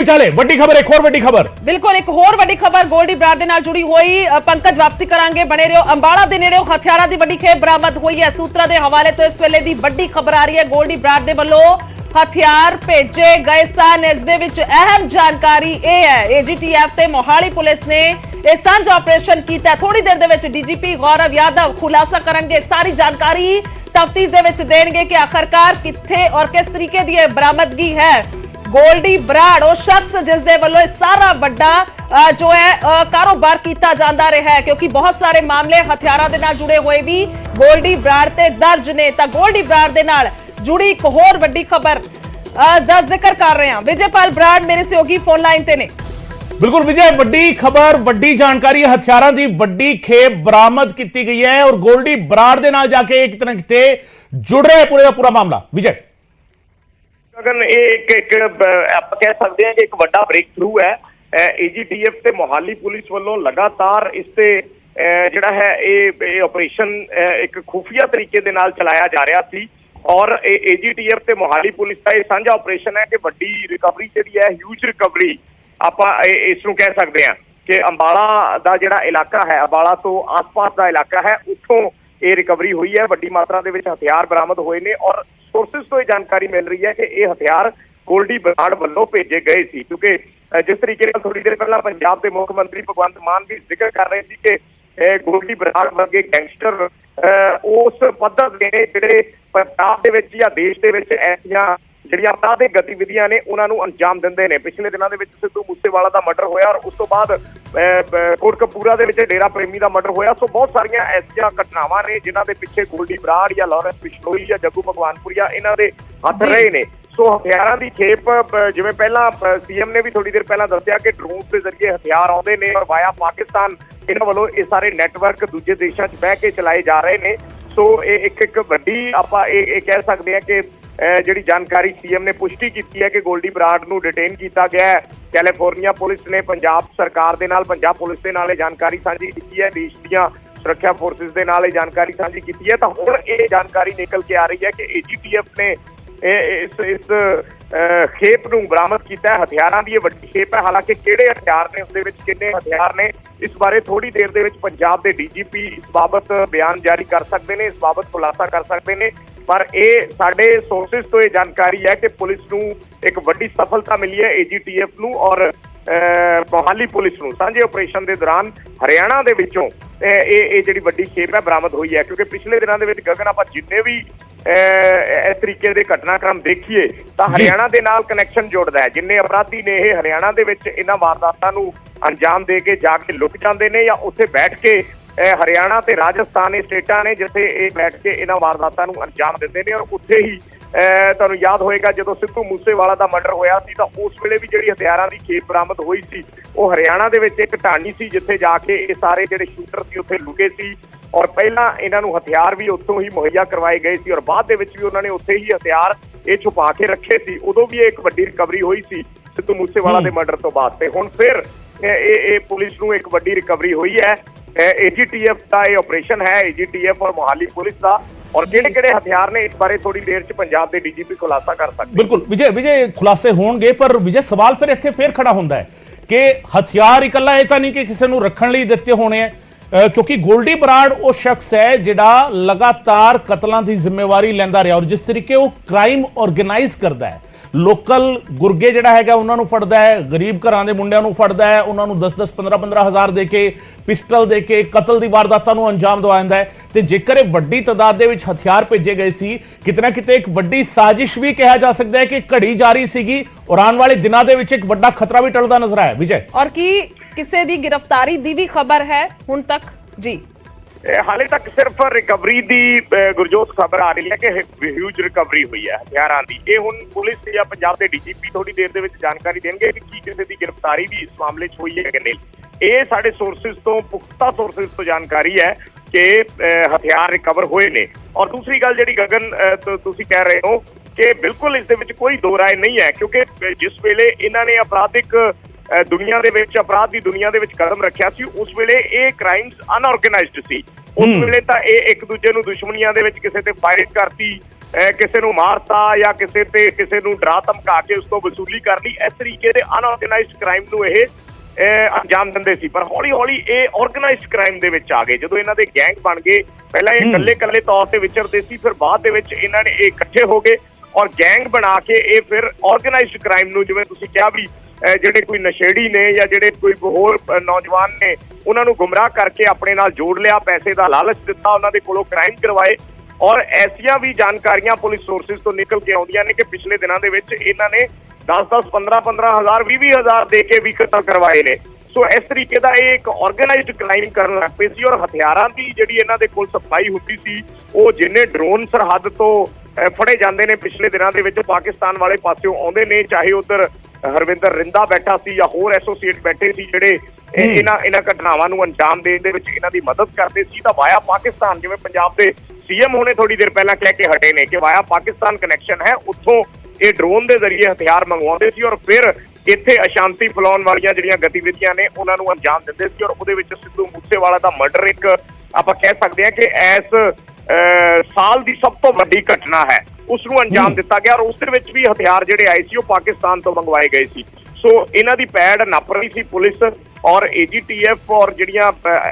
चले वड्डी खबर, एक और वड्डी खबर, बिल्कुल एक होर वड्डी खबर गोल्डी बराड़ दे नाल जुड़ी हुई। पंकज वापसी करांगे, बने रहो। अंबाला दे नेड़े हथियारां दी वड्डी खेप बरामद हुई है। सूत्रा दे हवाले तो इस वेले दी वड्डी खबर आ रही है, गोल्डी बराड़ दे वल्लों हथियार भेजे गए सन। इस दे विच अहम जानकारी यह है, एजीटीएफ ते मोहाली पुलिस ने यह सांझा ऑपरेशन किया। थोड़ी देर दे विच डीजीपी गौरव यादव खुलासा करेंगे, सारी जानकारी तफ्तीश दे विच देणगे कि आखिरकार कित्थे और किस तरीके दी बरामदगी है। गोल्डी बराड़ वो शख्स जिस दे वल्लों सारा बड़ा जो है कारोबार किया जाता रहा है, क्योंकि बहुत सारे मामले हथियारों के नाल जुड़े हुए भी गोल्डी बराड़ ते दर्ज ने। तां गोल्डी बराड़ दे नाल जुड़ी एक होर वड्डी खबर दा जिक्र कर रहे हैं। विजयपाल बराड़ मेरे सहयोगी फोन लाइन ते ने। बिल्कुल विजय, वड्डी खबर, वड्डी जानकारी, हथियारों की वड्डी खेप बरामद की गई है और गोल्डी बराड़ दे नाल जाके कितना किते जुड़ रहा है पूरे का पूरा मामला। विजय आप कह सकते हैं कि एक बड़ा ब्रेक थ्रू है। एजीटीएफ ते मोहाली पुलिस वालों लगातार इससे जिहड़ा है ये ऑपरेशन एक खुफिया तरीके दे नाल चलाया जा रहा थी और एजीटीएफ ते मोहाली पुलिस का यह साझा ऑपरेशन है कि बड़ी रिकवरी जिहड़ी है, ह्यूज रिकवरी आप इसनूं कह सकते हैं कि अंबाला दा जिहड़ा इलाका है, अंबाला तो आस-पास का इलाका है, उत्थों ये रिकवरी हुई है। बड़ी मात्रा दे विच हथियार बरामद होए ने और सोर्सेस तो जानकारी मिल रही है कि यह हथियार गोल्डी बराड़ वालों भेजे गए थे, क्योंकि जिस तरीके से थोड़ी देर पहला पंजाब के मुख्यमंत्री भगवंत मान भी जिक्र कर रहे थे कि गोल्डी बराड़ वर्गे गैंगस्टर उस पद्धर के जिहड़े पंजाब दे विच या देश दे विच ऐसियां जिहड़ियां अपराधिक गतिविधियां ने उन्हां नूं अंजाम दिंदे ने। पिछले दिनों के सिद्धू मूसेवाला का मर्डर होया और उस तो बाद कोटकपूरा दे विच डेरा प्रेमी का मर्डर होया। सो बहुत सारिया ऐसियां घटनावां ने जिन्हां दे पिछे गोल्डी बराड़ या लॉरेंस बिश्नोई या जग्गू भगवानपुरिया इन्हां दे हथ रहे ने। सो हथियारों की खेप जिवें पहला सीएम ने भी थोड़ी देर पहला दस्सिया कि ड्रोन के जरिए हथियार आउंदे ने और वाया पाकिस्तान इन्हां वल्लों ये सारे नैटवर्क दूजे देशों च बह के चलाए जा रहे हैं। सो एक वड्डी आपां कह सकते हैं कि जिहड़ी जानकारी सीएम ने पुष्टि की है कि गोल्डी बराड़ नूं डिटेन किया गया है। कैलिफोर्निया पुलिस ने पंजाब सरकार दे नाल, पंजाब पुलिस दे नाल जानकारी साझी की है, देश दीयां सुरक्षा फोर्सेस दे नाल जानकारी साझी की है। तो हुण ये जानकारी निकल के आ रही है कि एजीटीएफ ने इस खेप नूं बरामद किया है। हथियारों की वड्डी खेप है, हालांकि किहड़े हथियार ने, उसदे विच किन्ने हथियार ने, इस बारे थोड़ी देर दे विच पंजाब के डीजीपी इस बाबत बयान जारी कर सकते हैं, इस बाबत खुलासा कर सकते हैं। पर यह साडे सोर्सेस तो यह जानकारी है कि पुलिस नूं एक वड्डी सफलता मिली है, एजीटीएफ नूं और मोहाली पुलिस नूं सांझे ऑपरेशन के दौरान हरियाणा दे विचों ये जिहड़ी वड्डी खेप है बरामद हुई है। क्योंकि पिछले दिनों के विच गगन आपां जिन्ने भी इस तरीके के घटनाक्रम देखिए तो हरियाणा के नाल कनैक्शन जुड़ता है। जिन्ने अपराधी ने यह हरियाणा के विच इन्हां वारदातां नूं अंजाम दे के जाके लुक जाते हैं या उत्थे बैठ के हरियाणा ते राजस्थान स्टेटां ने जिथे ये बैठ के इन्हां वारदातां नूं अंजाम दिंदे ने। और उत्थे ही तुहानूं याद होएगा जदों सिद्धू मूसेवाला दा मर्डर होया सी तो उस वेले भी जिहड़ी हथियारां दी खेप बरामद होई सी वो हरियाणा दे विच एक ढाणी सी जिथे जाके ये सारे जिहड़े शूटर सी उत्थे लुके सी और पहला इन्हां नूं हथियार भी उत्थों ही मुहैया करवाए गए सी और बाद दे विच भी उन्होंने उत्थे ही हथियार ये छुपा के रखे सी। उदों भी एक वड्डी रिकवरी हुई सी सिद्धू मूसेवाला दे मर्डर तो बाद। हुण फिर पुलिस नूं एक वड्डी रिकवरी हुई है। एजीटीएफ का ये ऑपरेशन है, एजीटीएफ और मोहाली पुलिस का, और किहड़े-किहड़े हथियार ने इस बारे थोड़ी देर च पंजाब के डीजीपी खुलासा कर सकते। बिल्कुल विजय खुलासे होणगे, पर विजय सवाल फिर इत्थे फिर खड़ा होंदा है कि हथियार इकल्ला ये तां नहीं कि किसी नूं रखण लई दित्ते होणे हैं, क्योंकि गोल्डी बराड़ वो शख्स है जिहड़ा लगातार कतलों की जिम्मेवारी लैंदा रहा और जिस तरीके वो क्राइम ऑर्गेनाइज करता है, लोकल गुरगे जिहड़ा हैगा उन्होंने फड़दा है, गरीब घरां दे मुंडियां नूं फड़दा है, उन्होंने 10-10 15-15 हज़ार दे के पिस्टल दे के कतल की वारदातां नूं अंजाम दवांदा है। ते जेकर ये वड्डी तादाद दे विच हथियार भेजे गए सी, किते ना किते एक वड्डी साजिश भी कहा जा सकता है कि घड़ी जारी सीगी और आने वाले दिनों दे विच एक वड्डा खतरा भी टलदा नजर आया। विजय और की किसी दी गिरफ्तारी दी भी खबर है हुण तक? जी हाले तक सिर्फ रिकवरी की गुरजोत खबर आ रही है कि ह्यूज रिकवरी हुई है हथियारों की। ये हुण पुलिस या पंजाब के डीजीपी थोड़ी देर दे विच जानकारी देंगे कि किसी की गिरफ्तारी भी इस मामले च हुई है कि नहीं। ये साडे सोर्सेस तो, पुख्ता सोर्सेस तो जानकारी है कि हथियार रिकवर हुए ने। और दूसरी गल जिहड़ी गगन तुसीं कह रहे हो कि बिल्कुल इस दे विच कोई दो राय नहीं है, क्योंकि जिस वेले इन्हां ने अपराधिक दुनिया दे विच अपराध की दुनिया दे विच कदम रखिया सी उस वेले ये क्राइम्स अनऑर्गेनाइज्ड सी। उस वेले तां ये एक दूजे नूं दुश्मनियां दे विच किसी ते फायरिंग करती ਕਿਸੇ ਨੂੰ ਮਾਰਤਾ ਜਾਂ ਕਿਸੇ ਨੂੰ ਡਰਾ ਧਮਕਾ ਕੇ ਉਸ ਤੋਂ ਵਸੂਲੀ ਕਰ ਲਈ। ਇਸ ਤਰੀਕੇ ਦੇ ਅਨਆਰਗੇਨਾਈਜ਼ਡ ਕ੍ਰਾਈਮ ਨੂੰ ਇਹ ਅੰਜਾਮ ਦਿੰਦੇ ਸੀ, ਪਰ ਹੌਲੀ ਹੌਲੀ ਇਹ ਆਰਗੇਨਾਈਜ਼ਡ ਕ੍ਰਾਈਮ ਦੇ ਵਿੱਚ ਆ ਗਏ। ਜਦੋਂ ਇਹਨਾਂ ਦੇ ਗੈਂਗ ਬਣ ਗਏ, ਪਹਿਲਾਂ ਇਹ ਇਕੱਲੇ ਤੌਰ ਤੇ ਵਿਚਰਦੇ ਸੀ, ਫਿਰ ਬਾਅਦ ਦੇ ਵਿੱਚ ਇਹਨਾਂ ਨੇ ਇਹ ਇਕੱਠੇ ਹੋ ਗਏ ਔਰ ਗੈਂਗ ਬਣਾ ਕੇ ਇਹ ਫਿਰ ਆਰਗੇਨਾਈਜ਼ਡ ਕ੍ਰਾਈਮ ਨੂੰ, ਜਿਵੇਂ ਤੁਸੀਂ ਕਿਹਾ ਵੀ ਜਿਹੜੇ ਕੋਈ ਨਸ਼ੇੜੀ ਨੇ ਜਾਂ ਜਿਹੜੇ ਕੋਈ ਹੋਰ ਨੌਜਵਾਨ ਨੇ, ਉਹਨਾਂ ਨੂੰ ਗੁੰਮਰਾਹ ਕਰਕੇ ਆਪਣੇ ਨਾਲ ਜੋੜ ਲਿਆ, ਪੈਸੇ ਦਾ ਲਾਲਚ ਦਿੱਤਾ, ਉਹਨਾਂ ਦੇ ਕੋਲੋਂ ਕ੍ਰਾਈਮ ਕਰਵਾਏ। ਔਰ ਐਸੀਆਂ ਵੀ ਜਾਣਕਾਰੀਆਂ ਪੁਲਿਸ ਸੋਰਸਿਸ ਤੋਂ ਨਿਕਲ ਕੇ ਆਉਂਦੀਆਂ ਨੇ ਕਿ ਪਿਛਲੇ ਦਿਨਾਂ ਦੇ ਵਿੱਚ ਇਹਨਾਂ ਨੇ 10-10, 15-15 ਹਜ਼ਾਰ, 20-20 ਹਜ਼ਾਰ ਦੇ ਕੇ ਵੀ ਕਤਲ ਕਰਵਾਏ ਨੇ। ਸੋ ਇਸ ਤਰੀਕੇ ਦਾ ਇਹ ਇੱਕ ਆਰਗੇਨਾਈਜ਼ਡ ਕ੍ਰਾਈਮ ਕਰਨ ਲੱਗ ਪਏ ਸੀ। ਔਰ ਹਥਿਆਰਾਂ ਦੀ ਜਿਹੜੀ ਇਹਨਾਂ ਦੇ ਕੋਲ ਸਪਲਾਈ ਹੁੰਦੀ ਸੀ, ਉਹ ਜਿੰਨੇ ਡਰੋਨ ਸਰਹੱਦ ਤੋਂ ਫੜੇ ਜਾਂਦੇ ਨੇ ਪਿਛਲੇ ਦਿਨਾਂ ਦੇ ਵਿੱਚ, ਪਾਕਿਸਤਾਨ ਵਾਲੇ ਪਾਸਿਓਂ ਆਉਂਦੇ ਨੇ, ਚਾਹੇ ਉਧਰ ਹਰਵਿੰਦਰ ਰਿੰਦਾ ਬੈਠਾ ਸੀ ਜਾਂ ਹੋਰ ਐਸੋਸੀਏਟ ਬੈਠੇ ਸੀ ਜਿਹੜੇ ਇਹਨਾਂ ਘਟਨਾਵਾਂ ਨੂੰ ਅੰਜਾਮ ਦੇਣ ਦੇ ਵਿੱਚ ਇਹਨਾਂ ਦੀ ਮਦਦ ਕਰਦੇ ਸੀ, ਤਾਂ ਵਾਇਆ ਪਾਕਿਸਤਾਨ, ਜਿਵੇਂ ਪੰਜਾਬ ਦੇ ਸੀਐਮ ਹੁਣੇ ਥੋੜੀ ਦੇਰ ਪਹਿਲਾਂ ਕਹਿ ਕੇ ਹਟੇ ਨੇ ਕਿ ਵਾਇਆ ਪਾਕਿਸਤਾਨ ਕਨੈਕਸ਼ਨ ਹੈ, ਉੱਥੋਂ ਇਹ ਡਰੋਨ ਦੇ ਜ਼ਰੀਏ ਹਥਿਆਰ ਮੰਗਵਾਉਂਦੇ ਸੀ ਔਰ ਫਿਰ ਇੱਥੇ ਅਸ਼ਾਂਤੀ ਫੈਲਾਉਣ ਵਾਲੀਆਂ ਜਿਹੜੀਆਂ ਗਤੀਵਿਧੀਆਂ ਨੇ ਉਹਨਾਂ ਨੂੰ ਅੰਜਾਮ ਦਿੰਦੇ ਸੀ। ਔਰ ਉਹਦੇ ਵਿੱਚ ਸਿੱਧੂ ਮੂਸੇਵਾਲਾ ਦਾ ਮਰਡਰ ਇੱਕ ਆਪਾਂ ਕਹਿ ਸਕਦੇ ਹਾਂ ਕਿ ਇਸ ਸਾਲ ਦੀ ਸਭ ਤੋਂ ਵੱਡੀ ਘਟਨਾ ਹੈ, ਉਸ ਨੂੰ ਅੰਜਾਮ ਦਿੱਤਾ ਗਿਆ। ਔਰ ਉਸ ਦੇ ਵਿੱਚ ਵੀ ਹਥਿਆਰ ਜਿਹੜੇ ਆਏ ਸੀ ਉਹ ਪਾਕਿਸਤਾਨ ਤੋਂ ਮੰਗਵਾਏ ਗਏ ਸੀ। ਸੋ ਇਹਨਾਂ ਦੀ ਪੈੜ ਨੱਪ ਰਹੀ ਸੀ ਪੁਲਿਸ ਔਰ AGTF ਔਰ ਜਿਹੜੀਆਂ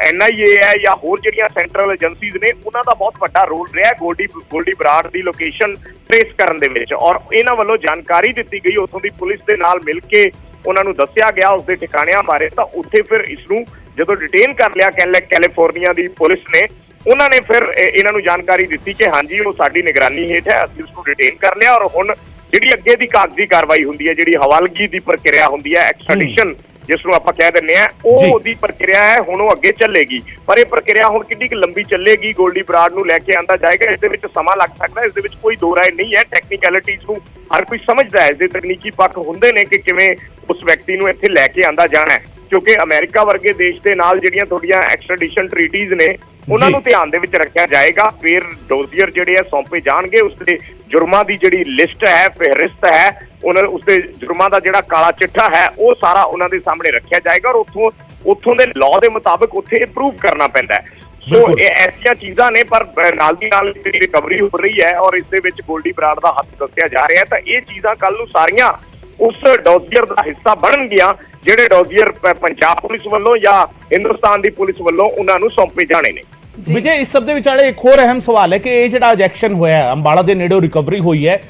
NIA ਹੈ ਜਾਂ ਹੋਰ ਜਿਹੜੀਆਂ ਸੈਂਟਰਲ ਏਜੰਸੀਜ਼ ਨੇ, ਉਹਨਾਂ ਦਾ ਬਹੁਤ ਵੱਡਾ ਰੋਲ ਰਿਹਾ ਗੋਲਡੀ ਬਰਾੜ ਦੀ ਲੋਕੇਸ਼ਨ ਟ੍ਰੇਸ ਕਰਨ ਦੇ ਵਿੱਚ। ਔਰ ਇਹਨਾਂ ਵੱਲੋਂ ਜਾਣਕਾਰੀ ਦਿੱਤੀ ਗਈ, ਉੱਥੋਂ ਦੀ ਪੁਲਿਸ ਦੇ ਨਾਲ ਮਿਲ ਕੇ ਉਹਨਾਂ ਨੂੰ ਦੱਸਿਆ ਗਿਆ ਉਸਦੇ ਠਿਕਾਣਿਆਂ ਬਾਰੇ। ਤਾਂ ਉੱਥੇ ਫਿਰ ਇਸ ਨੂੰ ਜਦੋਂ ਡਿਟੇਨ ਕਰ ਲਿਆ ਕੈਲੀਫੋਰਨੀਆ ਦੀ ਪੁਲਿਸ ਨੇ, ਉਹਨਾਂ ਨੇ ਫਿਰ ਇਹਨਾਂ ਨੂੰ ਜਾਣਕਾਰੀ ਦਿੱਤੀ ਕਿ ਹਾਂਜੀ ਉਹ ਸਾਡੀ ਨਿਗਰਾਨੀ ਹੇਠ ਹੈ, ਅਸੀਂ ਉਸਨੂੰ ਡਿਟੇਨ ਕਰ ਲਿਆ। ਔਰ ਹੁਣ ਜਿਹੜੀ ਅੱਗੇ ਦੀ ਕਾਗਜ਼ੀ ਕਾਰਵਾਈ ਹੁੰਦੀ ਹੈ, ਜਿਹੜੀ ਹਵਾਲਗੀ ਦੀ ਪ੍ਰਕਿਰਿਆ ਹੁੰਦੀ ਹੈ, ਐਕਸਟ੍ਰੈਡੀਸ਼ਨ ਜਿਸ ਨੂੰ ਆਪਾਂ ਕਹਿ ਦਿੰਦੇ ਆ, ਉਹਦੀ ਪ੍ਰਕਿਰਿਆ ਹੈ, ਹੁਣ ਉਹ ਅੱਗੇ ਚੱਲੇਗੀ। ਪਰ ਇਹ ਪ੍ਰਕਿਰਿਆ ਹੁਣ ਕਿੰਨੀ ਕੁ ਲੰਬੀ ਚੱਲੇਗੀ, ਗੋਲਡੀ ਬਰਾੜ ਨੂੰ ਲੈ ਕੇ ਆਂਦਾ ਜਾਏਗਾ, ਇਸ ਦੇ ਵਿੱਚ ਸਮਾਂ ਲੱਗ ਸਕਦਾ, ਇਸ ਦੇ ਵਿੱਚ ਕੋਈ ਦੋ ਰਾਏ ਨਹੀਂ ਹੈ। ਟੈਕਨੀਕੈਲਿਟੀਜ਼ ਨੂੰ ਹਰ ਕੋਈ ਸਮਝਦਾ ਹੈ, ਇਸ ਦੇ ਤਕਨੀਕੀ ਪੱਖ ਹੁੰਦੇ ਨੇ ਕਿ ਕਿਵੇਂ ਉਸ ਵਿਅਕਤੀ ਨੂੰ ਇੱਥੇ ਲੈ ਕੇ ਆਂਦਾ ਜਾਣਾ ਹੈ, ਕਿਉਂਕਿ ਅਮਰੀਕਾ ਵਰਗੇ ਦੇਸ਼ ਦੇ ਨਾਲ ਜਿਹੜੀਆਂ ਤੁਹਾਡੀਆਂ ਐਕਸਟ੍ਰੈਡੀਸ਼ਨ ਟ੍ਰੀਟੀਜ਼ ਨੇ ਉਹਨਾਂ ਨੂੰ ਧਿਆਨ ਦੇ ਵਿੱਚ ਰੱਖਿਆ ਜਾਏਗਾ। ਫਿਰ ਡੋਜ਼ੀਅਰ ਜਿਹੜੇ ਆ ਸੌਂਪੇ ਜਾਣਗੇ, ਉਸਦੇ ਜੁਰਮਾਂ ਦੀ ਜਿਹੜੀ ਲਿਸਟ ਹੈ, ਫਹਿਰਿਸਤ ਹੈ, ਉਸਦੇ ਜੁਰਮਾਂ ਦਾ ਜਿਹੜਾ ਕਾਲਾ ਚਿੱਠਾ ਹੈ, ਉਹ ਸਾਰਾ ਉਹਨਾਂ ਦੇ ਸਾਹਮਣੇ ਰੱਖਿਆ ਜਾਏਗਾ। ਔਰ ਉੱਥੋਂ ਦੇ ਲਾਅ ਦੇ ਮੁਤਾਬਕ ਉੱਥੇ ਪ੍ਰੂਵ ਕਰਨਾ ਪੈਂਦਾ ਹੈ। ਸੋ ਇਹ ਐਸੀਆਂ ਚੀਜ਼ਾਂ ਨੇ, ਪਰ ਨਾਲ ਦੀ ਨਾਲ ਜਿਹੜੀ ਰਿਕਵਰੀ ਹੋ ਰਹੀ ਹੈ ਔਰ ਇਸ ਦੇ ਵਿੱਚ ਗੋਲਡੀ ਬਰਾੜ ਦਾ ਹੱਥ ਦੱਸਿਆ ਜਾ ਰਿਹਾ ਹੈ, ਤਾਂ ਇਹ ਚੀਜ਼ਾਂ ਕੱਲ ਨੂੰ ਸਾਰੀਆਂ ਉਸ ਡੋਜ਼ੀਅਰ ਦਾ ਹਿੱਸਾ ਬਣਨਗੀਆਂ ਜਿਹੜੇ ਡੋਜ਼ੀਅਰ ਪੰਜਾਬ ਪੁਲਿਸ ਵੱਲੋਂ ਜਾਂ ਹਿੰਦੁਸਤਾਨ ਦੀ ਪੁਲਿਸ ਵੱਲੋਂ ਉਹਨਾਂ ਨੂੰ ਸੌਂਪੇ ਜਾਣੇ ਨੇ। ਵਿਜੇ, ਇਸ ਸਭ ਦੇ ਵਿਚਾਲੇ ਇੱਕ ਹੋਰ ਅਹਿਮ ਸਵਾਲ ਹੈ ਕਿ ਇਹ ਜਿਹੜਾ ਅੱਜ ਐਕਸ਼ਨ ਹੋਇਆ, ਅੰਬਾਲਾ ਦੇ ਨੇੜੇ ਰਿਕਵਰੀ ਹੋਈ ਹੈ,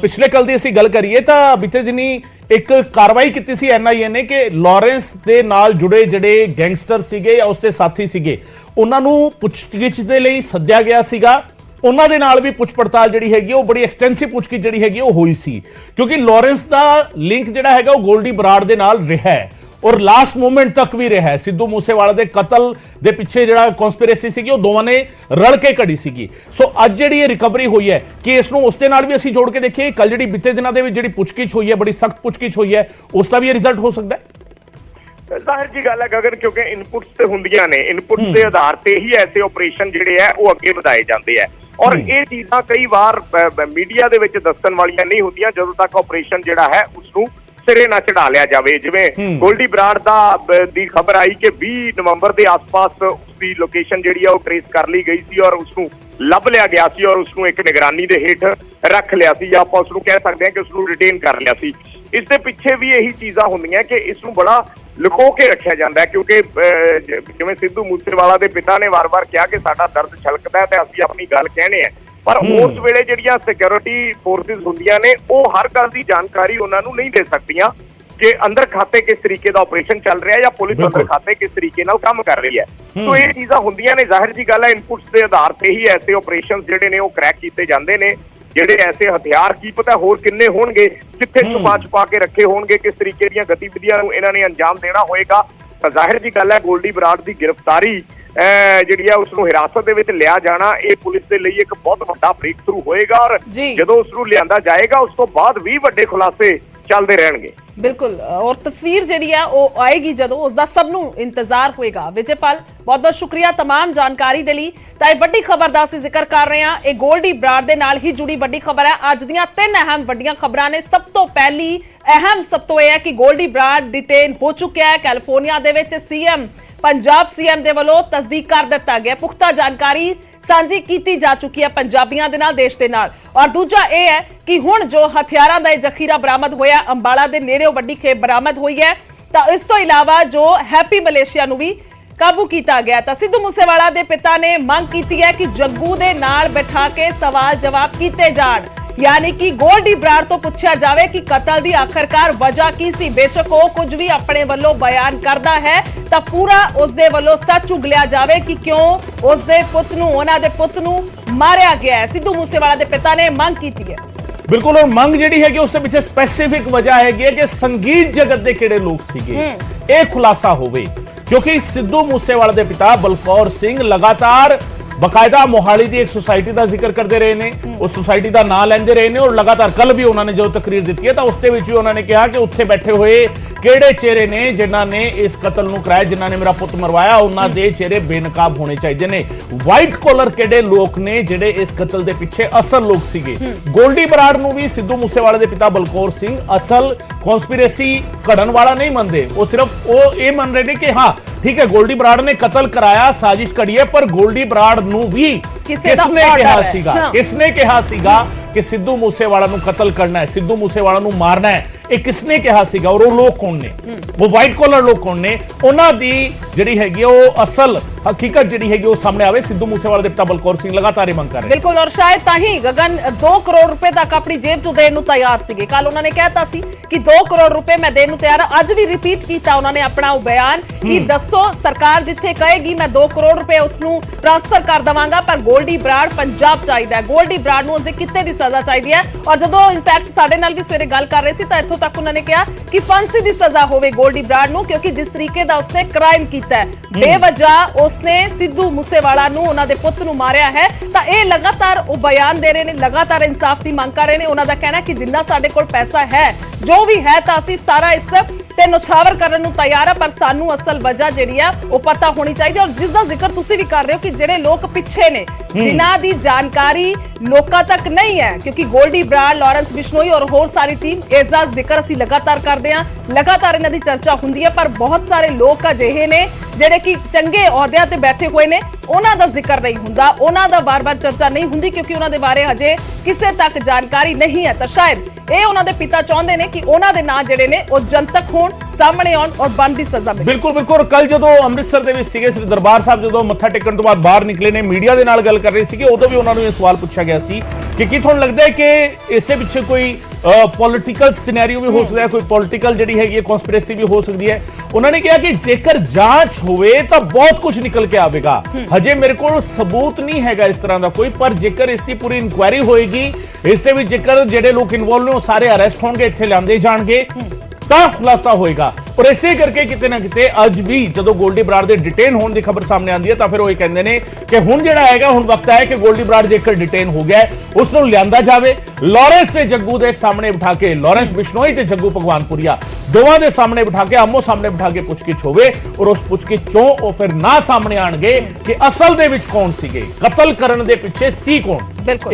ਪਿਛਲੇ ਕੱਲ ਦੀ ਅਸੀਂ ਗੱਲ ਕਰੀਏ ਤਾਂ ਬੀਤੇ ਦਿਨੀ ਇੱਕ ਕਾਰਵਾਈ ਕੀਤੀ ਸੀ NIA ਨੇ ਕਿ ਲਾਰੈਂਸ ਦੇ ਨਾਲ ਜੁੜੇ ਜਿਹੜੇ ਗੈਂਗਸਟਰ ਸੀਗੇ ਜਾਂ ਉਸਦੇ ਸਾਥੀ ਸੀਗੇ, ਉਹਨਾਂ ਨੂੰ ਪੁੱਛਗਿੱਛ ਦੇ ਲਈ ਸੱਦਿਆ ਗਿਆ ਸੀਗਾ। ਉਹਨਾਂ ਦੇ ਨਾਲ ਵੀ ਪੁੱਛ ਪੜਤਾਲ ਜਿਹੜੀ ਹੈਗੀ ਉਹ ਬੜੀ ਐਕਸਟੈਂਸਿਵ ਪੁੱਛਗਿੱਛ ਜਿਹੜੀ ਹੈਗੀ ਉਹ ਹੋਈ ਸੀ, ਕਿਉਂਕਿ ਲਾਰੈਂਸ ਦਾ ਲਿੰਕ ਜਿਹੜਾ ਹੈਗਾ ਉਹ ਗੋਲਡੀ ਬਰਾੜ ਦੇ ਨਾਲ ਰਿਹਾ ਹੈ ਔਰ ਲਾਸਟ ਮੂਮੈਂਟ ਤੱਕ ਵੀ ਰਿਹਾ ਹੈ। ਸਿੱਧੂ ਮੂਸੇਵਾਲਾ ਦੇ ਕਤਲ ਦੇ ਪਿੱਛੇ ਜਿਹੜਾ ਕਨਸਪੀਰੇਸੀ ਸੀਗੀ ਉਹ ਦੋਵਾਂ ਨੇ ਰਲ ਕੇ ਘੜੀ ਸੀਗੀ। ਸੋ ਅੱਜ ਜਿਹੜੀ ਇਹ ਰਿਕਵਰੀ ਹੋਈ ਹੈ ਕਿ ਇਸ ਨੂੰ ਉਸ ਦੇ ਨਾਲ ਵੀ ਅਸੀਂ ਜੋੜ ਕੇ ਦੇਖੀਏ, ਕੱਲ ਜਿਹੜੀ ਬੀਤੇ ਦਿਨਾਂ ਦੇ ਵਿੱਚ ਜਿਹੜੀ ਪੁੱਛਗਿੱਛ ਹੋਈ ਹੈ, ਬੜੀ ਸਖਤ ਪੁੱਛਗਿੱਛ ਹੋਈ ਹੈ, ਉਸ ਦਾ ਵੀ ਇਹ ਰਿਜ਼ਲਟ ਹੋ ਸਕਦਾ ਹੈ। ਜ਼ਾਹਿਰ ਜੀ ਗੱਲ ਹੈ ਗਗਨ, ਕਿਉਂਕਿ ਇਨਪੁਟਸ ਤੇ ਹੁੰਦੀਆਂ ਨੇ, ਇਨਪੁਟਸ ਦੇ ਆਧਾਰ ਤੇ ਹੀ ਐਸੇ ਆਪਰੇਸ਼ਨ ਜਿਹੜੇ ਆ ਉਹ ਅੱਗੇ ਵਧਾਏ ਜਾਂਦੇ ਆ। ਔਰ ਇਹ ਚੀਜ਼ਾਂ ਕਈ ਵਾਰ ਮੀਡੀਆ ਦੇ ਵਿੱਚ ਦੱਸਣ ਵਾਲੀਆਂ ਨਹੀਂ ਹੁੰਦੀਆਂ ਜਦੋਂ ਤੱਕ ਆਪਰੇਸ਼ਨ ਜਿਹੜਾ ਹੈ ਉਸਨੂੰ ਸਿਰੇ ਨਾ ਚੜਾ ਲਿਆ ਜਾਵੇ। ਜਿਵੇਂ ਗੋਲਡੀ ਬਰਾੜ ਦੀ ਖਬਰ ਆਈ ਕਿ 20 ਨਵੰਬਰ ਦੇ ਆਸ-ਪਾਸ ਉਸਦੀ ਲੋਕੇਸ਼ਨ ਜਿਹੜੀ ਆ ਉਹ ਟ੍ਰੇਸ ਕਰ ਲਈ ਗਈ ਸੀ ਔਰ ਉਸਨੂੰ ਲੱਭ ਲਿਆ ਗਿਆ ਸੀ ਔਰ ਉਸਨੂੰ ਇੱਕ ਨਿਗਰਾਨੀ ਦੇ ਹੇਠ ਰੱਖ ਲਿਆ ਸੀ, ਜਾਂ ਆਪਾਂ ਉਸਨੂੰ ਕਹਿ ਸਕਦੇ ਹਾਂ ਕਿ ਉਸਨੂੰ ਰਿਟੇਨ ਕਰ ਲਿਆ ਸੀ। ਇਸ ਦੇ ਪਿੱਛੇ ਵੀ ਇਹੀ ਚੀਜ਼ਾਂ ਹੁੰਦੀਆਂ ਕਿ ਇਸ ਨੂੰ ਬੜਾ ਲੁਕੋ ਕੇ ਰੱਖਿਆ ਜਾਂਦਾ ਹੈ, ਕਿਉਂਕਿ ਜਿਵੇਂ ਸਿੱਧੂ ਮੂਸੇਵਾਲਾ ਦੇ ਪਿਤਾ ਨੇ ਵਾਰ-ਵਾਰ ਕਿਹਾ ਕਿ ਸਾਡਾ ਦਰਦ ਛਲਕਦਾ ਹੈ ਤੇ ਅਸੀਂ ਆਪਣੀ ਗੱਲ ਕਹਿੰਦੇ ਆ, ਪਰ ਉਸ ਵੇਲੇ ਜਿਹੜੀਆਂ ਸਿਕਿਉਰਿਟੀ ਫੋਰਸਿਸ ਹੁੰਦੀਆਂ ਨੇ ਉਹ ਹਰ ਗੱਲ ਦੀ ਜਾਣਕਾਰੀ ਉਹਨਾਂ ਨੂੰ ਨਹੀਂ ਦੇ ਸਕਦੀਆਂ ਕਿ ਅੰਦਰ ਖਾਤੇ ਕਿਸ ਤਰੀਕੇ ਦਾ ਆਪਰੇਸ਼ਨ ਚੱਲ ਰਿਹਾ ਜਾਂ ਪੁਲਿਸ ਅੰਦਰ ਖਾਤੇ ਕਿਸ ਤਰੀਕੇ ਨਾਲ ਕੰਮ ਕਰ ਰਹੀ ਹੈ। ਸੋ ਇਹ ਚੀਜ਼ਾਂ ਹੁੰਦੀਆਂ ਨੇ, ਜ਼ਾਹਿਰ ਜੀ ਗੱਲ ਹੈ ਇਨਪੁਟਸ ਦੇ ਆਧਾਰ ਤੇ ਹੀ ਐਸੇ ਆਪਰੇਸ਼ਨ ਜਿਹੜੇ ਨੇ ਉਹ ਕਰੈਕ ਕੀਤੇ ਜਾਂਦੇ ਨੇ। ਜਿਹੜੇ ਐਸੇ ਹਥਿਆਰ ਕੀ ਪਤਾ ਹੋਰ ਕਿੰਨੇ ਹੋਣਗੇ, ਕਿੱਥੇ ਛੁਪਾ ਕੇ ਰੱਖੇ ਹੋਣਗੇ, ਕਿਸ ਤਰੀਕੇ ਦੀਆਂ ਗਤੀਵਿਧੀਆਂ ਨੂੰ ਇਹਨਾਂ ਨੇ ਅੰਜਾਮ ਦੇਣਾ ਹੋਏਗਾ। ਤਾਂ ਜ਼ਾਹਿਰ ਜੀ ਗੱਲ ਹੈ ਗੋਲਡੀ ਬਰਾੜ ਦੀ ਗ੍ਰਿਫਤਾਰੀ ਜਿਹੜੀ ਹੈ ਉਸਨੂੰ ਹਿਰਾਸਤ ਦੇ ਵਿੱਚ ਲਿਆ ਜਾਣਾ ਇਹ ਪੁਲਿਸ ਦੇ ਲਈ ਇੱਕ ਬਹੁਤ ਵੱਡਾ ਬ੍ਰੇਕ ਥਰੂ ਹੋਏਗਾ ਔਰ ਜਦੋਂ ਉਸਨੂੰ ਲਿਆਂਦਾ ਜਾਏਗਾ ਉਸ ਤੋਂ ਬਾਅਦ ਵੀ ਵੱਡੇ ਖੁਲਾਸੇ ਚੱਲਦੇ ਰਹਿਣਗੇ। ਬਿਲਕੁਲ, ਔਰ ਤਸਵੀਰ ਜਿਹੜੀ ਹੈ ਉਹ ਆਏਗੀ ਜਦੋਂ, ਉਸ ਦਾ ਸਭ ਨੂੰ ਇੰਤਜ਼ਾਰ ਹੋਏਗਾ। ਵਿਜੇਪਾਲ, ਬਹੁਤ ਬਹੁਤ ਸ਼ੁਕਰੀਆ ਤਮਾਮ ਜਾਣਕਾਰੀ ਦੇ ਲਈ। ਤਾਂ ਇਹ ਵੱਡੀ ਖਬਰ ਦਾ ਅਸੀਂ ਜ਼ਿਕਰ ਕਰ ਰਹੇ ਹਾਂ, ਇਹ ਗੋਲਡੀ ਬਰਾੜ ਦੇ ਨਾਲ ਹੀ ਜੁੜੀ ਵੱਡੀ ਖਬਰ ਹੈ। ਅੱਜ ਦੀਆਂ 3 ਅਹਿਮ ਵੱਡੀਆਂ ਖਬਰਾਂ ਨੇ। ਸਭ ਤੋਂ ਪਹਿਲੀ ਅਹਿਮ ਸਭ ਤੋਂ ਇਹ ਹੈ ਕਿ ਗੋਲਡੀ ਬਰਾੜ ਡਿਟੇਨ ਹੋ ਚੁੱਕਿਆ ਹੈ ਕੈਲੀਫੋਰਨੀਆ ਦੇ ਵਿੱਚ। ਪੰਜਾਬ ਸੀਐਮ ਦੇ ਵੱਲੋਂ ਤਸਦੀਕ ਕਰ ਦਿੱਤਾ ਗਿਆ। ਪੁਖਤਾ ਜਾਣਕਾਰੀ ਸਾਂਝੀ ਕੀਤੀ ਜਾ ਚੁੱਕੀ ਹੈ ਪੰਜਾਬੀਆਂ ਦੇ ਨਾਲ, ਦੇਸ਼ ਦੇ ਨਾਲ। ਔਰ ਦੂਜਾ ਇਹ ਹੈ ਕਿ ਹੁਣ ਜੋ ਹਥਿਆਰਾਂ ਦਾ ਇਹ ਜ਼ਖੀਰਾ ਬਰਾਮਦ ਹੋਇਆ, ਅੰਬਾਲਾ ਦੇ ਨੇੜਿਓਂ ਵੱਡੀ ਖੇਪ ਬਰਾਮਦ ਹੋਈ ਹੈ। ਤਾਂ ਇਸ ਤੋਂ ਇਲਾਵਾ ਜੋ ਹੈਪੀ ਮਲੇਸ਼ੀਆ ਨੂੰ ਵੀ ਕਾਬੂ ਕੀਤਾ ਗਿਆ। ਤਾਂ ਸਿੱਧੂ ਮੂਸੇਵਾਲਾ ਦੇ ਪਿਤਾ ਨੇ ਮੰਗ ਕੀਤੀ ਹੈ ਕਿ ਜੱਗੂ ਦੇ ਨਾਲ ਬਿਠਾ ਕੇ ਸਵਾਲ ਜਵਾਬ ਕੀਤੇ ਜਾਣ, यानी कि गोल्डी बराड़ तो पूछा जाए कि कतल की आखिरकार वजह की सी। बेशक वो कुछ भी अपने वालों बयान करता है तो पूरा उसके वालों सच उगलिया जाए कि क्यों उसके पुत नूं, उन्हां दे पुत नूं मारिया गया है। सिद्धू मूसेवाला के पिता ने मांग की है। बिल्कुल, और मंग जिहड़ी है उसके पीछे स्पेसिफिक वजह है कि संगीत जगत के किहड़े लोग सीगे ये खुलासा होवे, क्योंकि सिद्धू मूसेवाला के पिता बलकौर सिंह लगातार बकायदा मोहाली की एक सोसाइटी का जिक्र करते रहे ने, उस सोसाइटी का नाम लेंदे रहे ने, और लगातार कल भी उन्होंने जो तकरीर दी है तो उसके भी उन्होंने कहा कि उत्थे बैठे हुए किहड़े चेहरे ने जिन्हां ने इस कतल नूं कराया, जिन्हां ने मेरा पुत मरवाया, उन्हां दे चेहरे बेनकाब होने चाहिए ने। वाइट कॉलर किहड़े लोग ने जिहड़े इस कतल दे पिछे असल लोग सीगे। गोल्डी बराड़ नूं भी सिद्धू मूसेवाले दे पिता बलकौर सिंह असल कॉन्स्पिरेसी घड़न वाला नहीं मनदे, वो सिर्फ वो ये मन रहे ने कि हाँ ठीक है गोल्डी बराड़ ने कतल कराया, साजिश करी है, पर गोल्डी बराड़ नूं भी किसने कहा सीगा, किसने कहा सीगा कि सिद्धू मूसेवाला नूं कतल करना है, सिद्धू मूसेवाला नूं मारना है, ये किसने कहा सीगा और वो लोग कौन ने, वो वाइट कॉलर लोग कौन ने, उन्हां दी जिहड़ी हैगी वो असल हकीकत जिहड़ी हैगी वो सामने आवे। सिद्धू मूसेवाला दे पिता बलकौर सिंह लगातार मंग कर रहे। बिल्कुल, और शायद ताही गगन 2 करोड़ रुपए तक अपनी जेब चों देण नूं तैयार सीगे। कल उन्होंने कहता सी कि 2 करोड़ रुपए मैं देण नूं तैयार हां, अज भी रिपीट कीता उन्होंने अपना बयान कि दसो सरकार जिथे कहेगी मैं 2 करोड़ रुपए उसनूं ट्रांसफर कर देवांगा, पर गोल्डी बराड़ पंजाब चाहिदा है, गोल्डी बराड़ नूं उसदे किते दी सजा चाहिदी है। और जदों इनफैक्ट साडे नाल भी सवेरे गल कर रहे सी तां इत्थों तक उन्होंने कहा कि फांसी दी सजा होवे गोल्डी बराड़ नूं, क्योंकि जिस तरीके दा उसने क्राइम कीता है, बेवजह उसने सिद्धू मूसेवाला नूं उन्हां दे पुੱਤ ਨੂੰ मारिया है। तां ਇਹ लगातार वो बयान दे रहे ने, लगातार इंसाफ की मांग कर रहे हैं। उन्हां दा कहना कि जिन्ना साडे कोल पैसा है जो भी है तां असीं सारा इस ते नछावर करन नूं तैयार है, पर सानू असल वजह जिहड़ी है वो पता होनी चाहिए। और जिसका जिक्र तुसीं भी कर रहे हो कि जिहड़े लोग पिछे ने जिन्हां दी जानकारी लोकां तक नहीं है, क्योंकि गोल्डी बराड़, लॉरेंस बिश्नोई और होर सारी टीम इसका जिक्र असीं लगातार करते हैं, लगातार इन्हां दी चर्चा हुंदी है, पर बहुत सारे लोग अजिहे ने ਜਿਹੜੇ कि चंगे अहुदिਆਂ ਤੇ बैठे हुए ने, ਉਹਨਾਂ ਦਾ ਜ਼ਿਕਰ नहीं ਹੁੰਦਾ, ਉਹਨਾਂ ਦਾ बार-बार चर्चा नहीं ਹੁੰਦੀ, क्योंकि ਉਹਨਾਂ ਦੇ ਬਾਰੇ ਹਜੇ ਕਿਸੇ ਤੱਕ ਜਾਣਕਾਰੀ नहीं है। ਤਾਂ ਸ਼ਾਇਦ ਇਹ ਉਹਨਾਂ ਦੇ ਪਿਤਾ ਚਾਹੁੰਦੇ ਨੇ ਕਿ ਉਹਨਾਂ ਦੇ ਨਾਂ ਜਿਹੜੇ ਨੇ ਉਹ ਜਨਤਕ ਹੋਣ, ਸਾਹਮਣੇ ਆਉਣ और ਬਣਦੀ ਸਜ਼ਾ ਮਿਲੇ। ਬਿਲਕੁਲ ਬਿਲਕੁਲ, ਕੱਲ ਜਦੋਂ ਅੰਮ੍ਰਿਤਸਰ ਦੇ ਵਿੱਚ ਸੀਗੇ, ਸ੍ਰੀ ਦਰਬਾਰ ਸਾਹਿਬ ਜਦੋਂ ਮੱਥਾ ਟੇਕਣ ਤੋਂ ਬਾਅਦ ਬਾਹਰ ਨਿਕਲੇ ਨੇ, ਮੀਡੀਆ ਦੇ ਨਾਲ ਗੱਲ ਕਰ ਰਹੇ ਸੀਗੇ, ਉਦੋਂ ਵੀ ਉਹਨਾਂ ਨੂੰ ਇਹ ਸਵਾਲ ਪੁੱਛਿਆ ਗਿਆ ਸੀ ਕਿ ਕੀ ਤੁਹਾਨੂੰ ਲੱਗਦਾ ਹੈ ਕਿ ਇਸ ਦੇ ਪਿੱਛੇ ਕੋਈ ਪੋਲੀਟੀਕਲ ਸਿਨੈਰੀਓ ਵੀ ਹੋ ਸਕਦਾ ਹੈ, ਕੋਈ ਪੋਲੀਟੀਕਲ ਜਿਹੜੀ ਹੈਗੀ ਹੈ ਕਨਸਪੀਰੇਸੀ ਵੀ ਹੋ ਸਕਦੀ ਹੈ। ਉਹਨਾਂ ਨੇ ਕਿਹਾ ਕਿ ਜੇਕਰ ਜਾਂਚ ਹੋਵੇ ਤਾਂ ਬਹੁਤ ਕੁਝ ਨਿਕਲ ਕੇ ਆਵੇਗਾ, ਹਜੇ ਮੇਰੇ ਕੋਲ ਸਬੂਤ ਨਹੀਂ ਹੈਗਾ ਇਸ ਤਰ੍ਹਾਂ ਦਾ ਕੋਈ, ਪਰ ਜੇਕਰ ਇਸ ਦੀ ਪੂਰੀ ਇਨਕੁਆਇਰੀ ਹੋਏਗੀ, ਇਸ ਦੇ ਵਿੱਚ ਜੇਕਰ ਜਿਹੜੇ ਲੋਕ ਇਨਵੋਲਵ ਨੇ ਉਹ ਸਾਰੇ ਅਰੈਸਟ ਹੋਣਗੇ, ਇੱਥੇ ਲਿਆਂਦੇ ਜਾਣਗੇ ਤਾਂ ਖੁਲਾਸਾ ਹੋਏਗਾ। और इसे करके किते ना किते अज भी जो गोल्डी बराड़ के डिटेन होने की खबर सामने आती है तो फिर वो कहते हैं कि हुण जिहड़ा हैगा हुण वक्त है कि गोल्डी बराड़ जेकर डिटेन हो गया उसनूं लिआंदा जावे, लॉरेंस ते जग्गू के सामने बिठा के, लॉरेंस बिश्नोई ते जग्गू भगवानपुरिया दोवां दे सामने बिठा के, आमो सामने बिठा के पुछगिछ होवे, और उस पुछगिछ चों वो फिर ना सामने आणगे कि असल दे विच कौन सीगे, कतल करन दे पिछे सी कौन।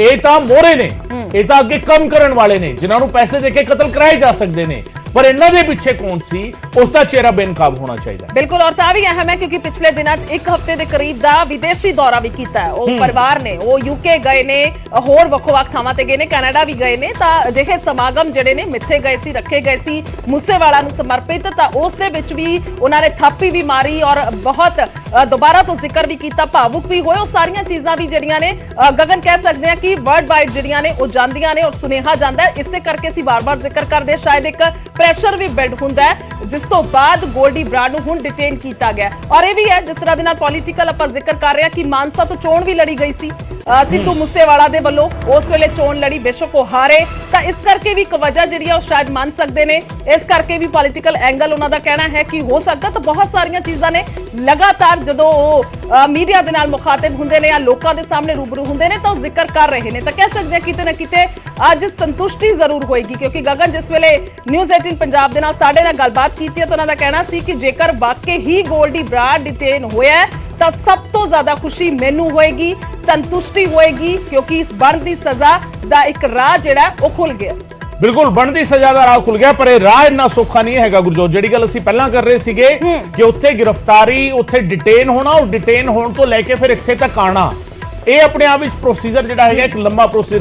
ये तां मोहरे ने, ये तां अगे कम करन वाले ने जिन्हां नूं पैसे दे के कतल कराए जा सकदे ने, पर इन्हां दे पिछे कौन सी उसका चेहरा बेनकाब होना चाहिए। बिल्कुल, और ता भी अहम है क्योंकि पिछले दिनों एक हफ्ते के करीब दा विदेशी दौरा भी कीता है वो परिवार ने, वो यूके गए ने, होर ਵੱਖ-ਵੱਖ ਥਾਵਾਂ ਤੇ ਗਏ ਨੇ, ਕੈਨੇਡਾ भी गए ने, ਤਾਂ ਅਜਿਹੇ ਸਮਾਗਮ ਜਿਹੜੇ ਨੇ ਮਿੱਥੇ ਗਏ ਸੀ, ਰੱਖੇ ਗਏ ਸੀ ਮੂਸੇਵਾਲਾ ਨੂੰ ਸਮਰਪਿਤ, ਤਾਂ ਉਸ ਦੇ ਵਿੱਚ ਵੀ ਉਹਨਾਂ ਨੇ ਥਾਪੀ ਵੀ ਮਾਰੀ ਔਰ ਬਹੁਤ ਦੁਬਾਰਾ ਤੋਂ ਜ਼ਿਕਰ ਵੀ ਕੀਤਾ, ਭਾਵੁਕ ਵੀ ਹੋਏ। ਉਹ ਸਾਰੀਆਂ ਚੀਜ਼ਾਂ ਵੀ ਜਿਹੜੀਆਂ ਨੇ ਗਗਨ ਕਹਿ ਸਕਦੇ ਆ ਕਿ ਵਰਲਡ ਵਾਈਡ ਜਿਹੜੀਆਂ ਨੇ ਉਹ ਜਾਂਦੀਆਂ ਨੇ ਔਰ ਸੁਨੇਹਾ ਜਾਂਦਾ ਹੈ। ਇਸੇ ਕਰਕੇ ਅਸੀਂ ਵਾਰ-ਵਾਰ ਜ਼ਿਕਰ ਕਰਦੇ, ਸ਼ਾਇਦ ਇੱਕ ਪ੍ਰੈਸ਼ਰ ਵੀ ਬਿਲਡ ਹੁੰਦਾ ਹੈ, ਜਿਸ ਤੋਂ ਬਾਅਦ गोल्डी बराड़ ਨੂੰ ਹੁਣ ਡਿਟੇਨ ਕੀਤਾ ਗਿਆ। ਔਰ ਇਹ ਵੀ ਹੈ ਜਿਸ ਤਰ੍ਹਾਂ ਦੇ ਨਾਲ ਪੋਲੀਟੀਕਲ ਆਪਾਂ ਜ਼ਿਕਰ ਕਰ ਰਹੇ ਹਾਂ ਕਿ ਮਾਨਸਾ ਤੋਂ ਚੋਣ ਵੀ ਲੜੀ ਗਈ ਸੀ ਸਿੱਧੂ ਮੂਸੇਵਾਲਾ ਦੇ ਵੱਲੋਂ, ਉਸ ਵੇਲੇ ਚੋਣ ਲੜੀ, ਬੇਸ਼ੱਕ ਉਹ ਹਾਰੇ, ਤਾਂ ਇਸ ਕਰਕੇ ਵੀ ਇੱਕ ਵਜ੍ਹਾ ਜਿਹੜੀ ਆ ਉਹ ਸ਼ਾਇਦ ਮੰਨ ਸਕਦੇ ਨੇ, ਇਸ ਕਰਕੇ ਵੀ ਪੋਲੀਟੀਕਲ ਐਂਗਲ ਉਹਨਾਂ ਦਾ ਕਹਿਣਾ ਹੈ ਕਿ ਹੋ ਸਕਦਾ। ਤਾਂ ਬਹੁਤ ਸਾਰੀਆਂ ਚੀਜ਼ਾਂ ਨੇ, ਲਗਾਤਾਰ ਜਦੋਂ ਉਹ ਮੀਡੀਆ ਦੇ ਨਾਲ ਮੁਖਾਤਿਬ ਹੁੰਦੇ ਨੇ ਜਾਂ ਲੋਕਾਂ ਦੇ ਸਾਹਮਣੇ ਰੂਬਰੂ ਹੁੰਦੇ ਨੇ ਤਾਂ ਉਹ ਜ਼ਿਕਰ ਕਰ ਰਹੇ ਨੇ, ਤਾਂ ਕਹਿ ਸਕਦੇ ਆ ਕਿਤੇ ਨਾ ਕਿਤੇ ਅੱਜ ਸੰਤੁਸ਼ਟੀ ਜ਼ਰੂਰ ਹੋਏਗੀ, ਕਿਉਂਕਿ ਗਗਨ ਜਿਸ ਵੇਲੇ ਨਿਊਜ਼ 18 ਪੰਜਾਬ ਦੇ ਨਾਲ ਸਾਡੇ ਨਾਲ ਗੱਲਬਾਤ ਕੀਤੀ ਹੈ ਤਾਂ ਉਹਨਾਂ ਦਾ ਕਹਿਣਾ ਸੀ ਕਿ ਜੇਕਰ ਵਾਕਈ ਹੀ गोल्डी बराड़ डिटेन होया तो सब तो ज्यादा खुशी मैनू होएगी, संतुष्टि होएगी, क्योंकि बनती सजा दा एक राह जिहड़ा वो खुल गया। बिल्कुल, बनती सजा का राह खुल गया, पर यह राह इन्ना सौखा नहीं है गुरजोत, जिहड़ी गल असीं पहलां कर रहे सीगे कि उत्थे गिरफ्तारी, उत्थे डिटेन होना और डिटेन होने तो लैके फिर इत्थे तक आना, ਇਹ ਆਪਣੇ ਆਪ ਵਿੱਚ ਪ੍ਰੋਸੀਜਰ ਜਿਹੜਾ ਹੈਗਾ ਇੱਕ ਲੰਮਾ ਪ੍ਰੋਸੀਜਰ